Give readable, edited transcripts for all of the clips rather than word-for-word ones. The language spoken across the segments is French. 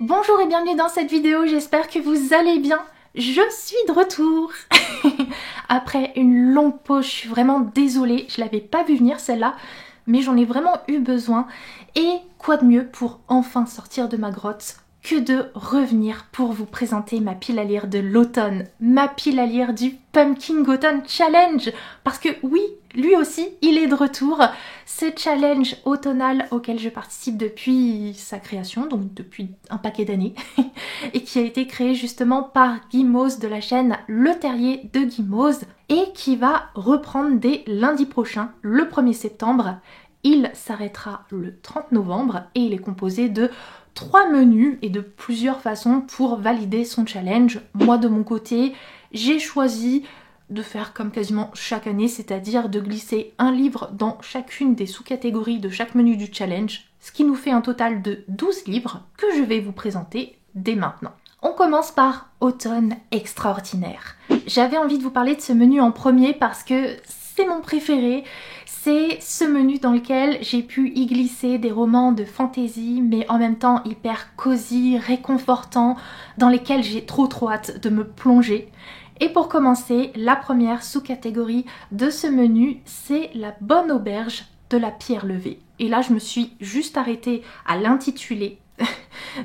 Bonjour et bienvenue dans cette vidéo, j'espère que vous allez bien. Je suis de retour. Après une longue pause, je suis vraiment désolée, je l'avais pas vu venir celle-là, mais j'en ai vraiment eu besoin. Et quoi de mieux pour enfin sortir de ma grotte que de revenir pour vous présenter ma pile à lire de l'automne, ma pile à lire du Pumpkin Autumn Challenge. Parce que oui, lui aussi, il est de retour. Ce challenge automnal auquel je participe depuis sa création, donc depuis un paquet d'années, et qui a été créé justement par Guy Mauze de la chaîne Le Terrier de Guy Mauze, et qui va reprendre dès lundi prochain, le 1er septembre. Il s'arrêtera le 30 novembre et il est composé de 3 menus et de plusieurs façons pour valider son challenge. Moi de mon côté, j'ai choisi de faire comme quasiment chaque année, c'est-à-dire de glisser un livre dans chacune des sous-catégories de chaque menu du challenge, ce qui nous fait un total de 12 livres que je vais vous présenter dès maintenant. On commence par Automne extraordinaire. J'avais envie de vous parler de ce menu en premier parce que c'est mon préféré. C'est ce menu dans lequel j'ai pu y glisser des romans de fantasy, mais en même temps hyper cosy, réconfortants, dans lesquels j'ai trop hâte de me plonger. Et pour commencer, la première sous-catégorie de ce menu, c'est la bonne auberge de la pierre levée. Et là, je me suis juste arrêtée à l'intitulé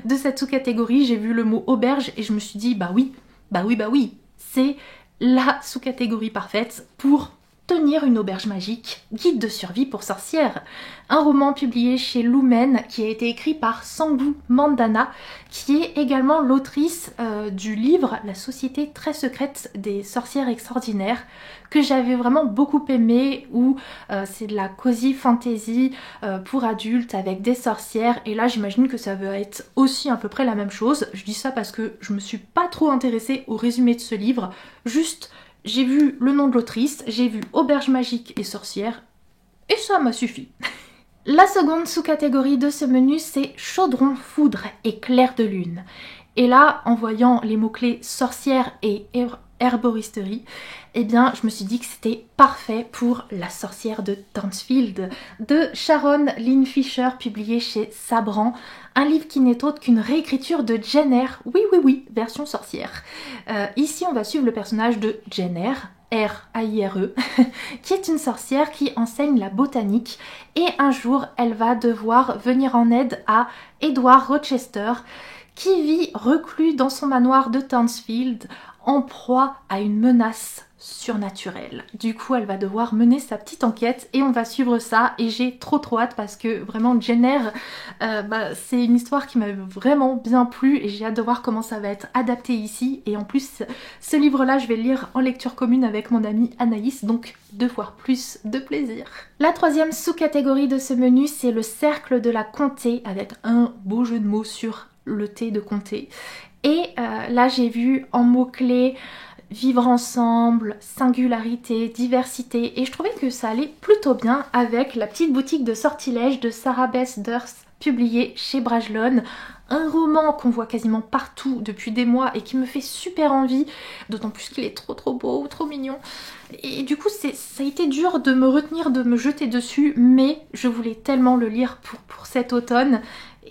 de cette sous-catégorie. J'ai vu le mot auberge et je me suis dit, bah oui, c'est la sous-catégorie parfaite pour tenir une auberge magique, guide de survie pour sorcières. Un roman publié chez Lumen qui a été écrit par Sangu Mandana, qui est également l'autrice du livre La société très secrète des sorcières extraordinaires, que j'avais vraiment beaucoup aimé, où c'est de la cozy fantasy pour adultes avec des sorcières, et là j'imagine que ça va être aussi à peu près la même chose. Je dis ça parce que je me suis pas trop intéressée au résumé de ce livre, juste j'ai vu le nom de l'autrice, j'ai vu auberge magique et sorcière, et ça m'a suffi. La seconde sous-catégorie de ce menu, c'est chaudron, foudre et clair de lune. Et là, en voyant les mots-clés sorcière et herboristerie, eh bien, je me suis dit que c'était parfait pour La sorcière de Downsfield de Sharon Lynn Fisher, publié chez Sabran. Un livre qui n'est autre qu'une réécriture de Jane Eyre, oui, version sorcière. Ici, on va suivre le personnage de Jane Eyre, R-A-I-R-E, qui est une sorcière qui enseigne la botanique, et un jour, elle va devoir venir en aide à Edward Rochester, qui vit reclus dans son manoir de Townsfield, en proie à une menace surnaturelle. Du coup, elle va devoir mener sa petite enquête et on va suivre ça, et j'ai trop hâte parce que vraiment Jane Eyre, c'est une histoire qui m'a vraiment bien plu et j'ai hâte de voir comment ça va être adapté ici. Et en plus, ce livre-là, je vais le lire en lecture commune avec mon amie Anaïs, donc 2 fois plus de plaisir. La troisième sous-catégorie de ce menu, c'est le cercle de la comté, avec un beau jeu de mots sur le thé de comté. Et là, j'ai vu en mots-clés vivre ensemble, singularité, diversité, et je trouvais que ça allait plutôt bien avec la petite boutique de sortilèges de Sarah Beth Durst, publiée chez Brajlon. Un roman qu'on voit quasiment partout depuis des mois et qui me fait super envie, d'autant plus qu'il est trop beau, trop mignon. Et du coup, ça a été dur de me retenir, de me jeter dessus, mais je voulais tellement le lire pour cet automne.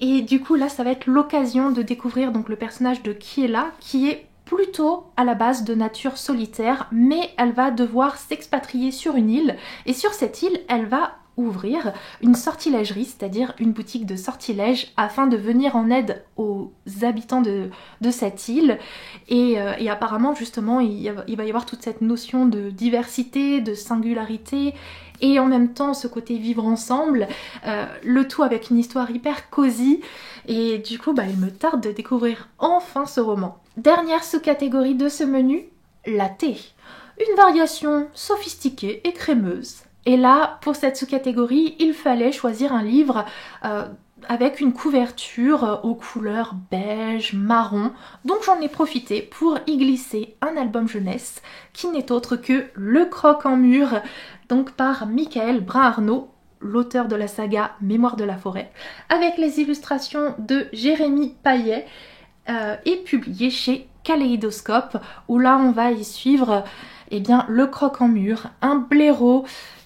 Et du coup, là, ça va être l'occasion de découvrir donc le personnage de Kiela, qui est plutôt à la base de nature solitaire, mais elle va devoir s'expatrier sur une île, et sur cette île, elle va ouvrir une sortilègerie, c'est-à-dire une boutique de sortilèges, afin de venir en aide aux habitants de cette île. Et apparemment, justement, il va y avoir toute cette notion de diversité, de singularité, et en même temps ce côté vivre ensemble, le tout avec une histoire hyper cosy, et du coup il me tarde de découvrir enfin ce roman. Dernière sous-catégorie de ce menu, la thé. Une variation sophistiquée et crémeuse. Et là, pour cette sous-catégorie, il fallait choisir un livre avec une couverture aux couleurs beige, marron. Donc j'en ai profité pour y glisser un album jeunesse qui n'est autre que Le Croque-en-Mur, donc par Michael Brun-Arnaud, l'auteur de la saga Mémoire de la forêt, avec les illustrations de Jérémy Payet, et publié chez Kaléidoscope, où là on va y suivre le Croque-en-Mur, un blaireau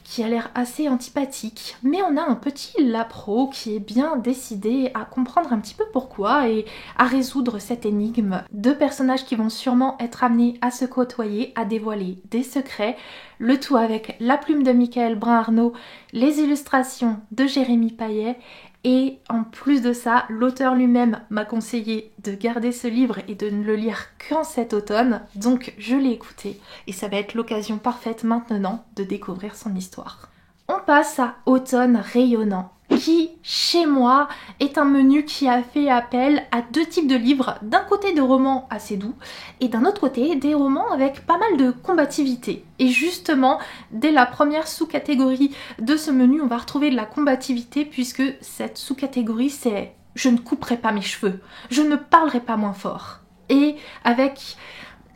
qui a l'air assez antipathique, mais on a un petit Lapro qui est bien décidé à comprendre un petit peu pourquoi et à résoudre cette énigme. Deux personnages qui vont sûrement être amenés à se côtoyer, à dévoiler des secrets, le tout avec la plume de Michael Brun-Arnaud, les illustrations de Jérémy Payet. Et en plus de ça, l'auteur lui-même m'a conseillé de garder ce livre et de ne le lire qu'en cet automne, donc je l'ai écouté et ça va être l'occasion parfaite maintenant de découvrir son histoire. On passe à Automne rayonnant, qui, chez moi, est un menu qui a fait appel à deux types de livres. D'un côté des romans assez doux, et d'un autre côté des romans avec pas mal de combativité. Et justement, dès la première sous-catégorie de ce menu, on va retrouver de la combativité, puisque cette sous-catégorie, c'est « je ne couperai pas mes cheveux, je ne parlerai pas moins fort ». Et avec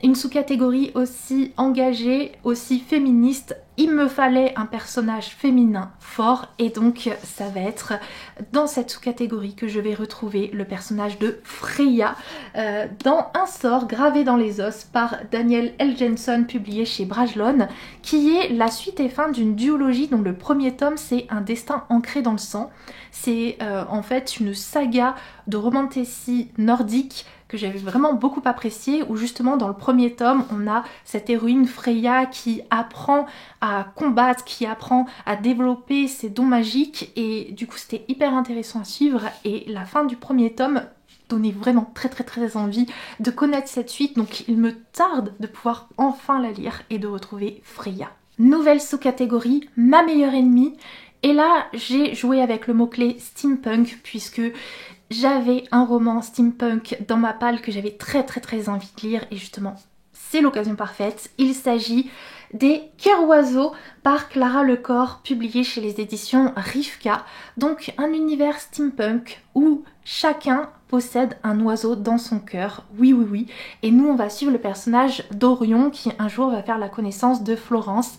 une sous-catégorie aussi engagée, aussi féministe, il me fallait un personnage féminin fort et donc ça va être dans cette sous-catégorie que je vais retrouver le personnage de Freya dans Un sort gravé dans les os par Daniel L. Jensen, publié chez Brajlon, qui est la suite et fin d'une duologie dont le premier tome c'est Un destin ancré dans le sang. C'est en fait une saga de romantasy nordique que j'avais vraiment beaucoup apprécié, où justement dans le premier tome on a cette héroïne Freya qui apprend à combattre, qui apprend à développer ses dons magiques, et du coup c'était hyper intéressant à suivre, et la fin du premier tome donnait vraiment très envie de connaître cette suite, donc il me tarde de pouvoir enfin la lire et de retrouver Freya. Nouvelle sous-catégorie, Ma meilleure ennemie, et là j'ai joué avec le mot-clé steampunk puisque j'avais un roman steampunk dans ma palle que j'avais très envie de lire, et justement c'est l'occasion parfaite. Il s'agit des Cœurs oiseaux par Clara Lecor, publié chez les éditions Rivka. Donc un univers steampunk où chacun possède un oiseau dans son cœur. Oui. Et nous on va suivre le personnage d'Orion qui un jour va faire la connaissance de Florence.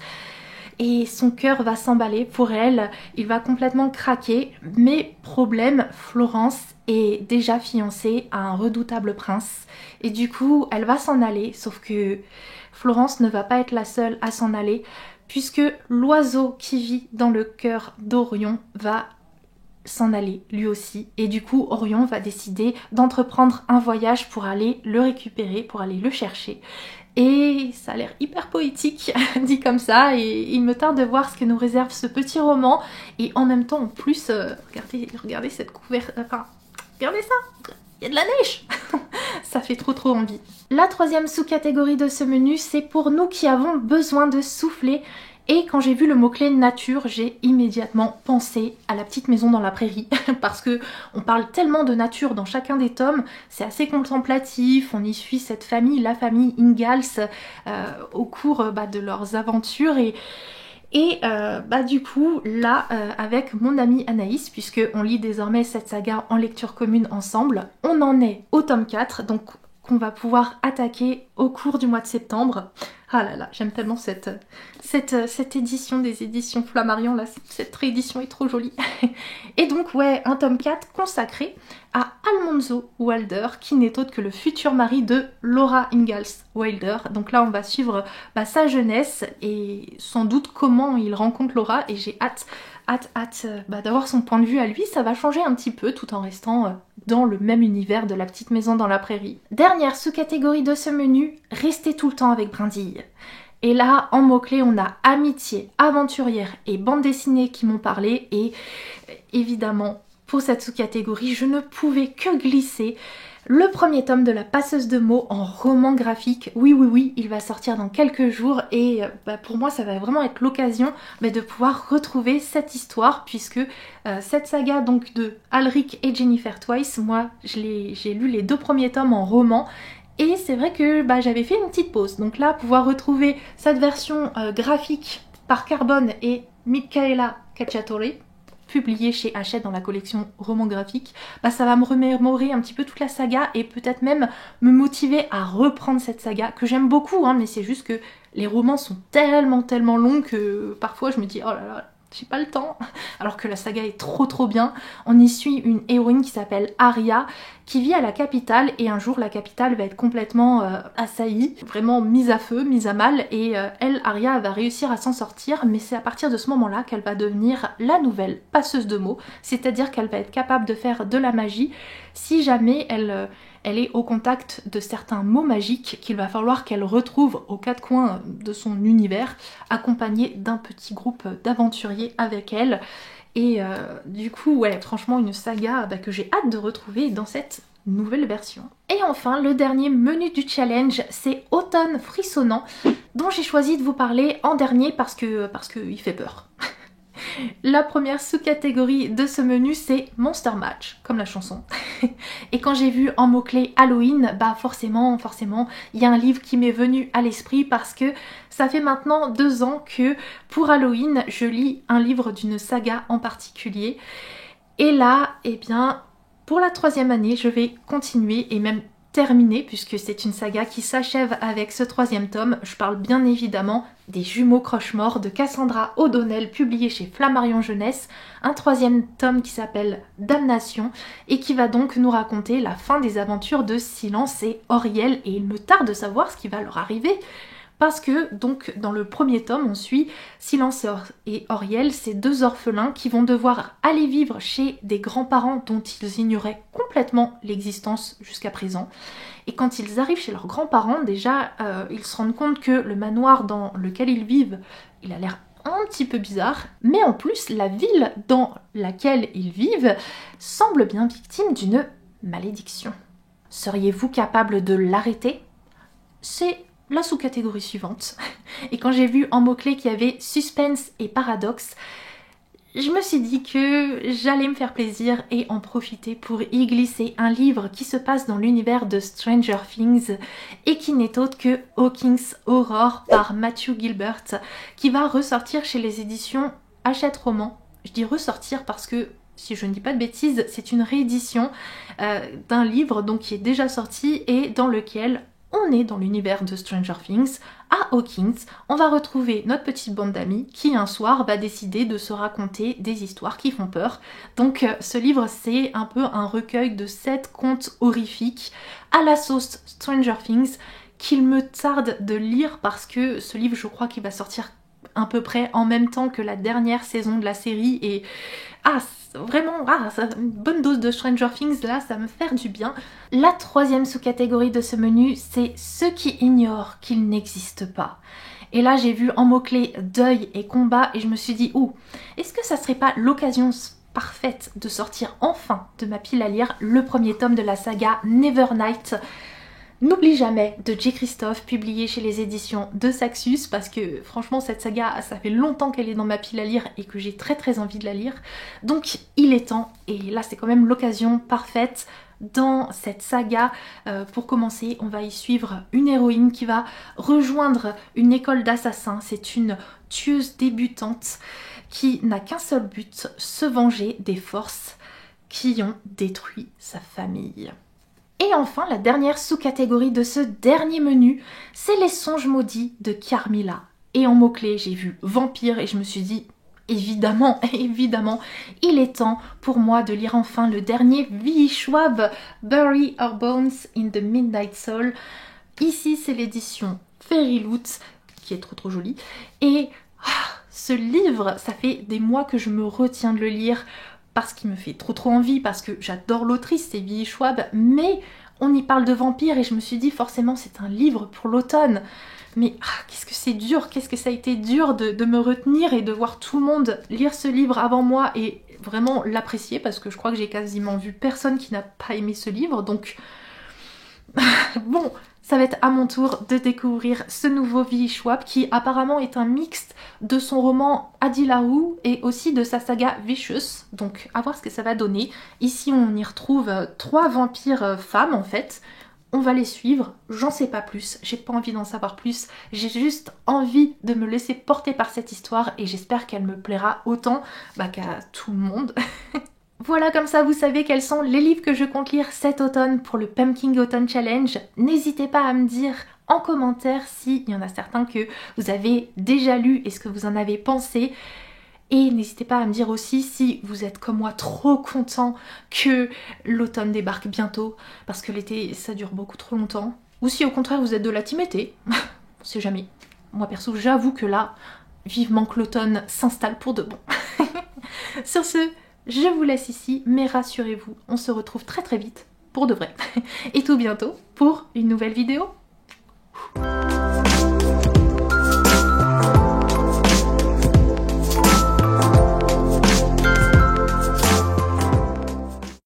Et son cœur va s'emballer pour elle, il va complètement craquer, mais problème, Florence est déjà fiancée à un redoutable prince, et du coup elle va s'en aller, sauf que Florence ne va pas être la seule à s'en aller, puisque l'oiseau qui vit dans le cœur d'Orion va s'en aller lui aussi, et du coup Orion va décider d'entreprendre un voyage pour aller le récupérer, pour aller le chercher. Et ça a l'air hyper poétique dit comme ça, et il me tarde de voir ce que nous réserve ce petit roman. Et en même temps en plus, regardez cette couverture, enfin regardez ça, il y a de la neige. Ça fait trop envie. La troisième sous-catégorie de ce menu, c'est pour nous qui avons besoin de souffler. Et quand j'ai vu le mot-clé nature, j'ai immédiatement pensé à La petite maison dans la prairie, parce que on parle tellement de nature dans chacun des tomes, c'est assez contemplatif, on y suit cette famille, la famille Ingalls, au cours de leurs aventures, et du coup là avec mon amie Anaïs, puisque on lit désormais cette saga en lecture commune ensemble, on en est au tome 4, donc qu'on va pouvoir attaquer au cours du mois de septembre. Ah là là, j'aime tellement cette édition des éditions Flammarion, là, cette réédition est trop jolie. Et donc ouais, un tome 4 consacré à Almanzo Wilder, qui n'est autre que le futur mari de Laura Ingalls Wilder. Donc là on va suivre sa jeunesse et sans doute comment il rencontre Laura, et j'ai hâte d'avoir son point de vue à lui. Ça va changer un petit peu tout en restant dans le même univers de La petite maison dans la prairie. Dernière sous-catégorie de ce menu, rester tout le temps avec Brindille. Et là, en mots-clés, on a amitié, aventurière et bande dessinée qui m'ont parlé, et évidemment, pour cette sous-catégorie, je ne pouvais que glisser le premier tome de La passeuse de mots en roman graphique. Oui, il va sortir dans quelques jours, et pour moi ça va vraiment être l'occasion de pouvoir retrouver cette histoire, puisque cette saga donc de Alric et Jennifer Twice, moi j'ai lu les 2 premiers tomes en roman, et c'est vrai que j'avais fait une petite pause. Donc là, pouvoir retrouver cette version graphique par Carbone et Michaela Cacciatore, publié chez Hachette dans la collection roman graphique, ça va me remémorer un petit peu toute la saga, et peut-être même me motiver à reprendre cette saga que j'aime beaucoup, mais c'est juste que les romans sont tellement longs que parfois je me dis oh là là, j'ai pas le temps, alors que la saga est trop bien. On y suit une héroïne qui s'appelle Arya, qui vit à la capitale, et un jour la capitale va être complètement assaillie, vraiment mise à feu, mise à mal, et elle, Arya, va réussir à s'en sortir, mais c'est à partir de ce moment-là qu'elle va devenir la nouvelle passeuse de mots, c'est-à-dire qu'elle va être capable de faire de la magie si jamais elle est au contact de certains mots magiques qu'il va falloir qu'elle retrouve aux quatre coins de son univers, accompagnée d'un petit groupe d'aventuriers avec elle. Et du coup, ouais, franchement, une saga que j'ai hâte de retrouver dans cette nouvelle version. Et enfin, le dernier menu du challenge, c'est Automne frissonnant, dont j'ai choisi de vous parler en dernier parce que il fait peur. La première sous-catégorie de ce menu, c'est Monster Match, comme la chanson. Et quand j'ai vu en mots-clés Halloween, bah forcément, il y a un livre qui m'est venu à l'esprit parce que ça fait maintenant 2 ans que pour Halloween, je lis un livre d'une saga en particulier. Et là, eh bien, pour la 3e année, je vais continuer et même terminée, puisque c'est une saga qui s'achève avec ce 3e tome. Je parle bien évidemment des Jumeaux Croche-Mort de Cassandra O'Donnell, publié chez Flammarion Jeunesse, un 3e tome qui s'appelle Damnation, et qui va donc nous raconter la fin des aventures de Silence et Auriel, et il me tarde de savoir ce qui va leur arriver. Parce que, donc, dans le premier tome, on suit Silence et Auriel, ces 2 orphelins qui vont devoir aller vivre chez des grands-parents dont ils ignoraient complètement l'existence jusqu'à présent. Et quand ils arrivent chez leurs grands-parents, déjà, ils se rendent compte que le manoir dans lequel ils vivent, il a l'air un petit peu bizarre. Mais en plus, la ville dans laquelle ils vivent semble bien victime d'une malédiction. Seriez-vous capable de l'arrêter ? C'est la sous-catégorie suivante. Et quand j'ai vu en mots-clés qu'il y avait suspense et paradoxe, je me suis dit que j'allais me faire plaisir et en profiter pour y glisser un livre qui se passe dans l'univers de Stranger Things et qui n'est autre que Hawkins Horror par Matthew Gilbert, qui va ressortir chez les éditions Hachette Roman. Je dis ressortir parce que, si je ne dis pas de bêtises, c'est une réédition d'un livre donc, qui est déjà sorti et dans lequel on est dans l'univers de Stranger Things. À Hawkins, on va retrouver notre petite bande d'amis qui un soir va décider de se raconter des histoires qui font peur. Donc ce livre, c'est un peu un recueil de 7 contes horrifiques à la sauce Stranger Things qu'il me tarde de lire parce que ce livre, je crois qu'il va sortir à peu près en même temps que la dernière saison de la série et vraiment, une bonne dose de Stranger Things, là, ça me fait du bien. La 3e sous-catégorie de ce menu, c'est ceux qui ignorent qu'il n'existe pas. Et là, j'ai vu en mots-clés deuil et combat et je me suis dit, est-ce que ça serait pas l'occasion parfaite de sortir enfin de ma pile à lire le 1er tome de la saga Nevernight. N'oublie jamais de J. Christophe, publié chez les éditions de Saxus, parce que franchement cette saga, ça fait longtemps qu'elle est dans ma pile à lire et que j'ai très envie de la lire. Donc il est temps, et là c'est quand même l'occasion parfaite dans cette saga. Pour commencer, on va y suivre une héroïne qui va rejoindre une école d'assassins. C'est une tueuse débutante qui n'a qu'un seul but, se venger des forces qui ont détruit sa famille. Et enfin, la dernière sous-catégorie de ce dernier menu, c'est les songes maudits de Carmilla. Et en mots-clés, j'ai vu vampire et je me suis dit, évidemment, il est temps pour moi de lire enfin le dernier V.E. Schwab, Bury Our Bones in the Midnight Soul. Ici, c'est l'édition Fairyloot, qui est trop jolie. Et ce livre, ça fait des mois que je me retiens de le lire, parce qu'il me fait trop envie, parce que j'adore l'autrice, c'est V.E. Schwab, mais on y parle de vampires et je me suis dit forcément c'est un livre pour l'automne. Mais qu'est-ce que c'est dur, qu'est-ce que ça a été dur de me retenir et de voir tout le monde lire ce livre avant moi et vraiment l'apprécier, parce que je crois que j'ai quasiment vu personne qui n'a pas aimé ce livre, donc bon, ça va être à mon tour de découvrir ce nouveau V.E. Schwab qui apparemment est un mixte de son roman Adilahu et aussi de sa saga Vicious. Donc à voir ce que ça va donner. Ici on y retrouve 3 vampires femmes en fait. On va les suivre, j'en sais pas plus, j'ai pas envie d'en savoir plus. J'ai juste envie de me laisser porter par cette histoire et j'espère qu'elle me plaira autant qu'à tout le monde. Voilà, comme ça vous savez quels sont les livres que je compte lire cet automne pour le Pumpkin Autumn Challenge. N'hésitez pas à me dire en commentaire s'il y en a certains que vous avez déjà lus et ce que vous en avez pensé. Et n'hésitez pas à me dire aussi si vous êtes comme moi trop content que l'automne débarque bientôt, parce que l'été ça dure beaucoup trop longtemps. Ou si au contraire vous êtes de la team été, on sait jamais. Moi perso j'avoue que là, vivement que l'automne s'installe pour de bon. Sur ce, je vous laisse ici, mais rassurez-vous, on se retrouve très très vite, pour de vrai. Et tout bientôt pour une nouvelle vidéo.